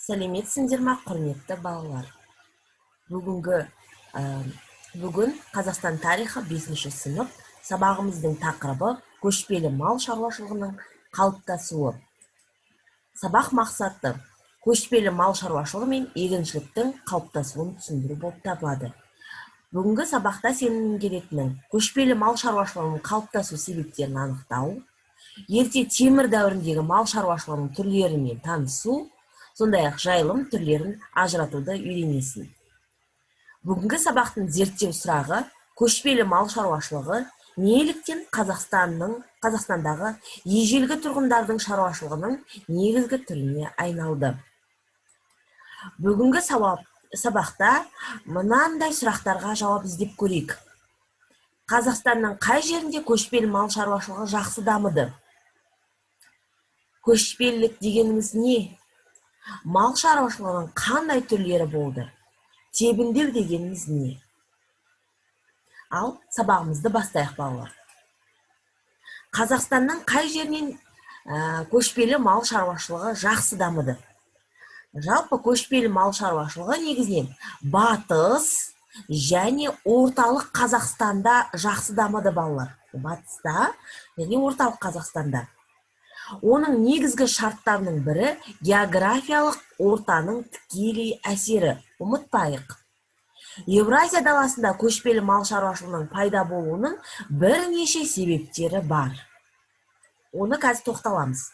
Сәлеметсіңдер ме, құрметті балалар? Бүгін Қазақстан тарихы 5-ші сынып сабағымыздың тақырыбы көшпелі мал шаруашылығының қалыптасуы. Сабақ мақсаты көшпелі мал шаруашылығы мен егіншіліктің қалыптасуын түсіндіру болып табылады. Бүгінгі сабақта сенің меңгеретінің көшпелі мал шаруашылығының қалыптасу себептерін анықтау, ерте темір дәуіріндегі мал шаруашылығының түрлерімен танысу, сондай-ақ жайылым түрлерін ажыратуды үйренесің. Бүгінгі сабақтың зерттеу сұрағы көшпелі мал шаруашылығы неліктен Қазақстандағы ежелгі тұрғындардың шаруашылығының негізгі түріне айналды. Бүгінгі сабақта мынандай сұрақтарға жауап іздеп көрейік. Қазақстанның қай жерінде көшпелі мал шаруашылығы жақсы дамыды? Көшпелілік дегеніміз не? Мал шаруашылығының қандай түрлері болды? Тебіндеу дегеніміз не? Ал сабағымызды бастайық, балалар. Қазақстанның қай жерінен көшпелі мал шаруашылығы жақсы дамыды? Жалпы көшпелі мал шаруашылығы негізінен батыс және орталық Қазақстанда жақсы дамыды, балалар. Батыста және орталық Қазақстанда. Оның негізгі шарттарының бірі географиялық ортаның тікелей әсері. Ұмытпайық. Евразия даласында көшпелі мал шаруашылығының пайда болуының бірнеше себептері бар. Оны қазір тоқталамыз.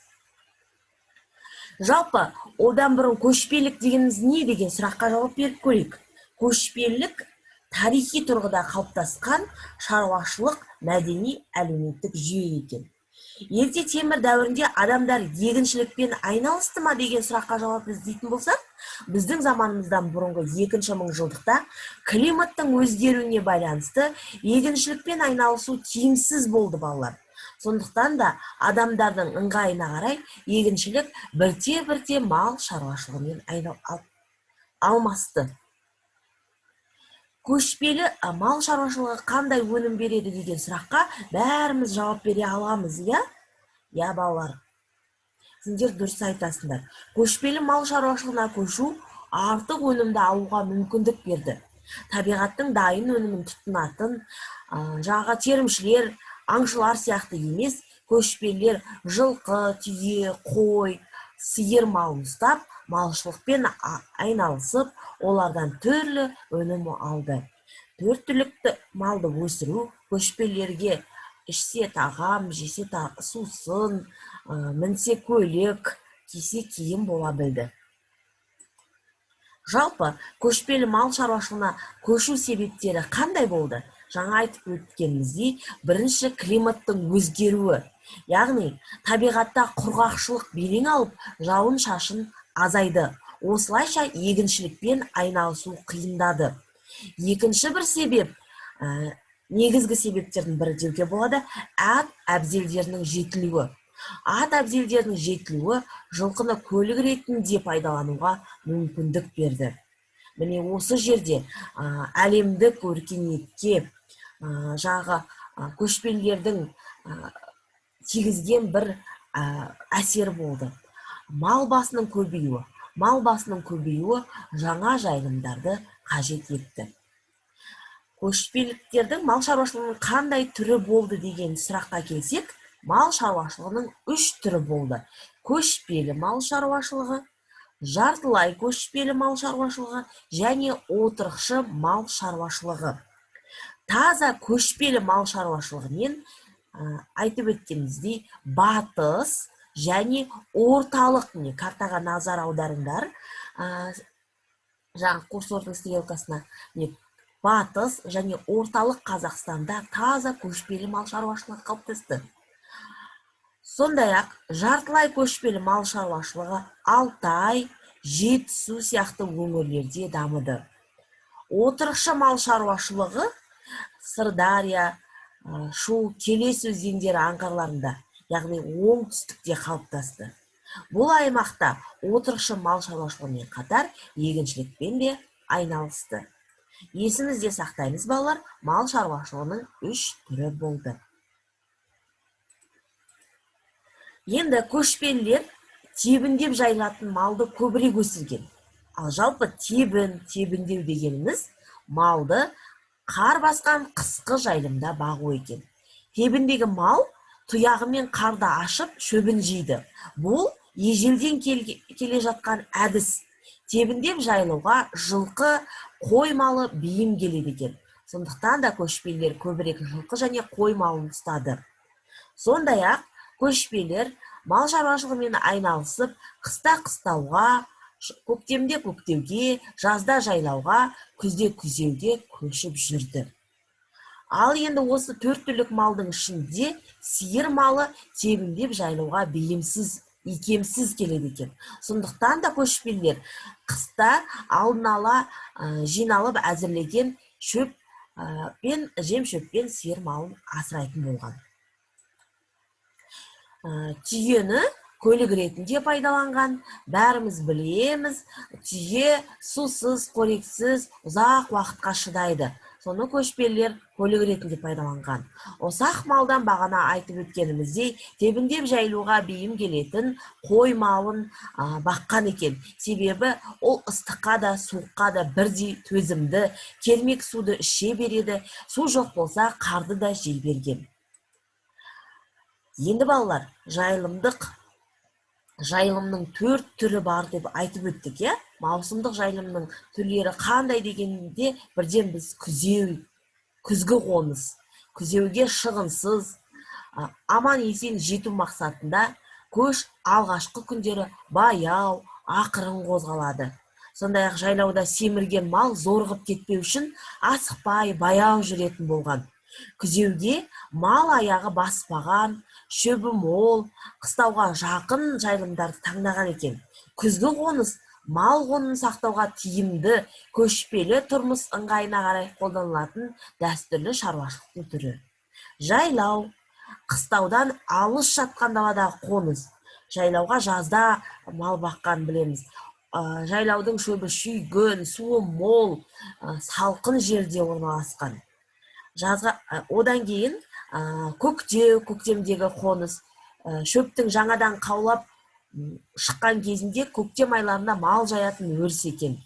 Жалпы, одан бұрын көшпелік дегеніміз не деген сұраққа жауап беріп көрейік. Көшпелік тарихи тұрғыда қалыптасқан шаруашылық мәдени әлеуметтік жүйе екен. Ерте темір дәуірінде адамдар егіншілікпен айналысты ма деген сұраққа жауап іздейтін болсақ, біздің заманымыздан бұрынғы 2-ші мыңжылдықта климаттың өзгеруіне байланысты егіншілікпен айналысу тиімсіз болды, балалар. Сондықтан да адамдардың ыңғайына қарай егіншілік бірте-бірте мал шаруашылығымен алмасты. Көшпелі мал шаруашылығы қандай өнім береді деген сұраққа бәріміз жауап бере аламыз, иә? Я, балалар. Сендер дұрыс айтасыңдар. Көшпелі мал шаруашылығына көшу артық өнімді алуға мүмкіндік берді. Табиғаттың дайын өнімін тұтынатын, жаңағы терімшілер, аңшылар сияқты емес, көшпелілер жылқы, түйе, қой, сиыр малын ұстап, малшылықпен айналысып, олардан түрлі өнім алды. 4 түлікті малды өсіру көшпелілерге ішсе тағам, жесе сусын, мінсе көйлек, кисе киім бола білді. Жалпы, көшпелі мал шаруашылығына көшу себептері қандай болды? Жаңа айтып өткеніміздей, бірінші климаттың өзгеруі. Яғни, табиғатта құрғақшылық белең алып, жауын шашын азайды. Осылайша егіншілікпен айналысу қиындады. Екінші бір себеп, негізгі себептердің бірі деуге болады, ат әбзелдерінің жетілуі. Ат әбзелдерінің жетілуі жылқыны көлік ретінде пайдалануға мүмкіндік берді. Міне осы жерде әлемдік өркениетке жағы көшпелілердің тигізген бір әсер болды. Мал басының көбеюі жаңа жайылымдарды қажет етті. Көшпеліктердің мал шаруашылығының қандай түрі болды деген сұраққа келсек, мал шаруашылығының 3 түрі болды. Көшпелі мал шаруашылығы, жартылай көшпелі мал шаруашылығы және отырықшы мал шаруашылығы. Таза көшпелі мал шаруашылығымен айтып өткеніміздей батыс және орталық, картаға назар аударыңдар, жаңа курсордың стрелкасына, батыс және орталық Қазақстанда таза көшпелі мал шаруашылығы қалыптасты. Сондай-ақ жартылай көшпелі мал шаруашылығы Алтай, Жетісу сияқты өңірлерде дамыды. Отырықшы мал шаруашылығы Сырдария, Шу, Келес өзендері аңғарларында, яғни оңтүстікте қалыптасты. Бұл аймақта отырықшы мал шаруашылығымен қатар егіншілікпен де айналысты. Есімізде сақтаймыз, балалар, мал шаруашылығының 3 түрі болды. Енді көшпелілер тебіндеп жайылатын малды көбірек өсірген. Ал жалпы тебіндеу дегеніміз малды қар басқан қысқы жайылымда бағу екен. Тебіндегі мал тұяғымен қарды ашып шөбін жейді. Бұл ежелден келе жатқан әдіс. Тебіндеп жайылуға жылқы, қой малы бейім келеді екен. Сондықтан да көшпелілер көбірек жылқы және қой малын ұстады. Сондай-ақ көшпелілер мал шаруашылығымен айналысып, қыста қыстауға, көктемде көктеуге, жазда жайлауға, күзде күзеуге көшіп жүрді. Ал енді осы 4 түлік малдың ішінде сиыр малы тебіндеп жайлауға бейімсіз, икемсіз келеді екен. Сондықтан да көшпелілер қыста алдын ала жиналып әзірлеген жем шөппен сиыр малын асырайтын болған. Түйені көлік ретінде пайдаланған. Бәріміз білеміз, түйе сусыз, қорексіз ұзақ уақытқа шыдайды. Соны көшпелілер көлік ретінде пайдаланған. Осақ малдан бағана айтып өткеніміздей, тебіндеп жайылуға бейім келетін қой малын баққан екен. Себебі ол ыстыққа да, суыққа да бірдей төзімді, кермек суды іше береді, су жоқ болса қарды да жей берген. Енді балалар, жайылымның 4 түрі бар деп айтып өттік, е? Маусымдық жайылымның түрлері қандай дегенде бірден біз күзгі қоныс, күзеуге шығынсыз, аман есен жету мақсатында көш алғашқы күндері баяу, ақырын қозғалады. Сондай-ақ жайлауда семірген мал зорғып кетпеу үшін асықпай, баяу жүретін болған. Күзеуге мал аяғы баспаған, шөбі мол, қыстауға жақын жайылымдарды таңдаған екен. Күзгі қоныс мал қонын сақтауға тиімді, көшпелі тұрмыс ыңғайына қарай қолданылатын дәстүрлі шаруашылықтың түрі. Жайлау қыстаудан алыс жатқан даладағы қоныс. Жайлауға жазда мал баққан білеміз. Жайлаудың шөбі шүйгін, суы мол, салқын жерде орналасқан. Одан кейін көктемдегі қоныс, шөптің жаңадан қаулап шыққан кезінде көктем айларында мал жаятын өріс екен.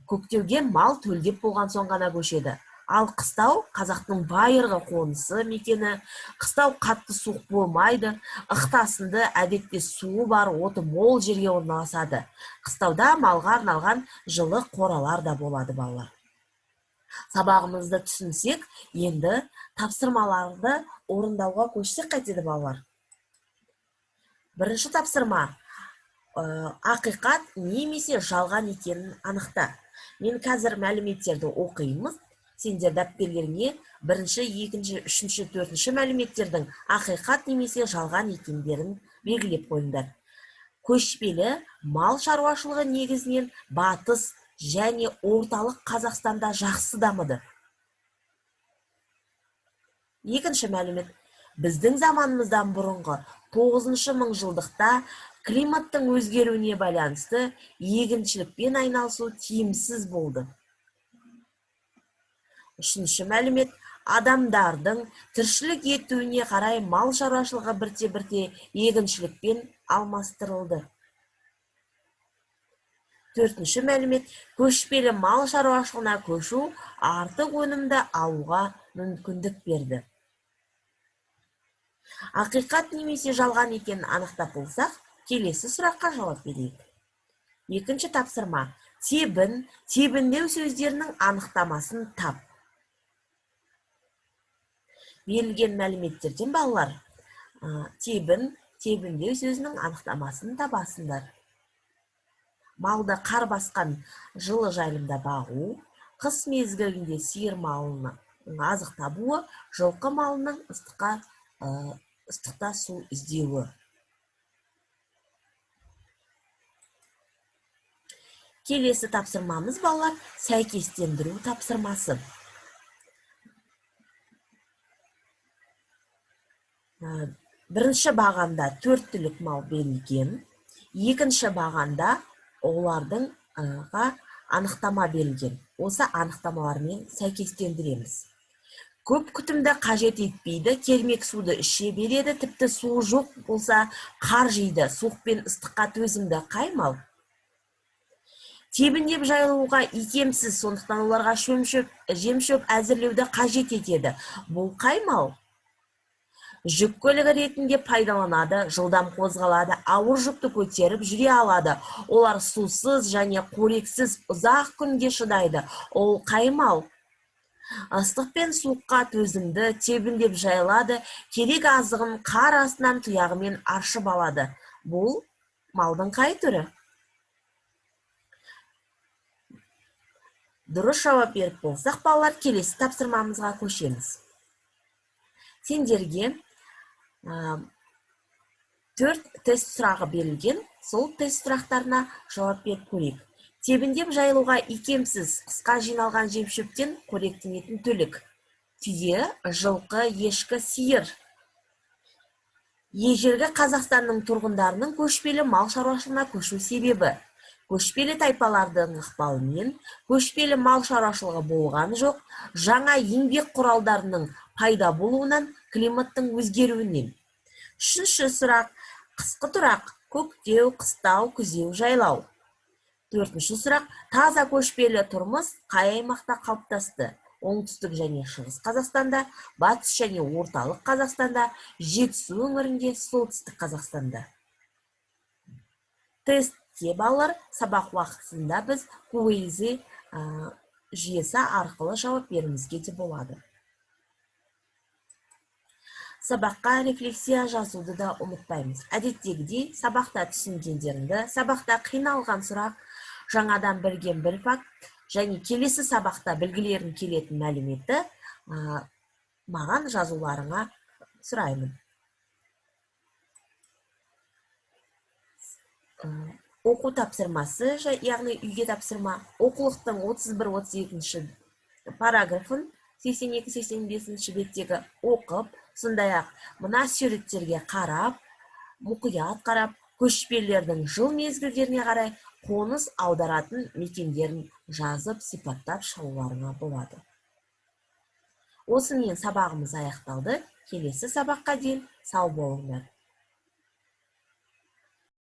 Көктеуге мал төлдеп болған соң ғана көшеді. Ал қыстау қазақтың байырғы қонысы мекені. Қыстау қатты суық болмайды, ықтасынды, әдетте суы бар, оты мол жерге орналасады. Қыстауда малға арналған жылы қоралар да болады балалар. Сабағымызды түсінсек, енді тапсырмаларды орындауға көшсек қайтеді балалар. Бірінші тапсырма, ақиқат немесе жалған екенін анықта. Мен қазір мәліметтерді оқимыз. Сендер дәптерлеріңе бірінші, екінші, үшінші, төртінші мәліметтердің ақиқат немесе жалған екендерін белгілеп қойыңдар. Көшпелі мал шаруашылығы негізінен батыс және орталық Қазақстанда жақсы дамыды. Екінші мәлімет, біздің заманымыздан бұрынғы 9-шы мыңжылдықта климаттың өзгеруіне байланысты егіншілікпен айналысу тиімсіз болды. Үшінші мәлімет, адамдардың тіршілік етуіне қарай мал шаруашылығы бірте-бірте егіншілікпен алмастырылды. Төртінші мәлімет, көшпелі мал шаруашылығына көшу артық өнімді алуға мүмкіндік берді. Ақиқат немесе жалған екенін анықтап болсақ, келесі сұраққа жауап берейік. Екінші тапсырма, тебіндеу сөздерінің анықтамасын тап. Берілген мәліметтерден балалар, тебіндеу сөзінің анықтамасын табасындар. Малды қар басқан жылы жайылымда бағу, қыс мезгілінде сиыр малының азық табуы, жылқы малының ыстықта су іздеуі. Келесі тапсырмамыз балалар, сәйкестендіру тапсырмасы. Бірінші бағанда 4 түлік мал берілген, екінші бағанда олардың анықтама берілген. Осы анықтамалармен сәйкестендіреміз. Көп күтімді қажет етпейді, кермек суды іше береді, тіпті суы жоқ болса қар жейді, суық пен ыстыққа төзімді. Қай мал? Тебіндеп жайылуға икемсіз, сондықтан оларға жем-шөп әзірлеуді қажет етеді. Бұл қай мал? Жүк көлігі ретінде пайдаланады, жылдам қозғалады, ауыр жүкті көтеріп жүре алады. Олар сусыз және қорексіз ұзақ күнге шыдайды. Ол қай мал? Ыстық пен суыққа төзімді, тебіндеп жайылады, керек азығын қар астынан тұяғымен аршып алады. Бұл малдың қай түрі? Дұрыс жауап беріп болсақ, балалар, келесі тапсырмамызға көшеміз. Сендерге 4 тест сұрағы берілген, сол тест сұрақтарына жауап беріп көрейік. Тебіндеп жайылуға икемсіз, қысқа жиналған жем-шөптен қоректенетін түлік. Түйе, жылқы, ешкі, сиыр. Ежелгі Қазақстанның тұрғындарының көшпелі мал шаруашылығына көшу себебі. Көшпелі тайпалардың ықпалымен көшпелі мал шаруашылығы болған жоқ, жаңа еңбек құралдарының пайда болуынан, климаттың өзгеруінен. 3-ші сұрақ: қысқы тұрақ, көктеу, қыстау, күзеу, жайлау. 4-ші сұрақ: таза көшпелі тұрмыс қай аймақта қалыптасты? Оңтүстік және шығыс Қазақстанда, батыс және орталық Қазақстанда, Жетісу өңірінде, солтүстік Қазақстанда. Тестке балалар, сабақ уақытында біз Quizy жүйесі арқылы жауап беруімізге де болады. Сабаққа рефлексия жазуды да ұмытпаймыз. Әдеттегідей, сабақта түсінгендеріңді, сабақта қиналған сұрақ, жаңадан білген бір факт, және келесі сабақта білгілерін келетін мәліметті маған жазуларыңа сұраймын. Оқу тапсырмасы, яғни үйге тапсырма, оқулықтың 31-32 параграфын 82-85 беттегі оқып, сондай-ақ мына суреттерге қарап, мұқият қарап, көшпелілердің жыл мезгілдеріне қарай қоныс аударатын мекендерін жазып, сипаттап шығуларыңа болады. Осымен сабағымыз аяқталды. Келесі сабаққа дейін сау болыңдар.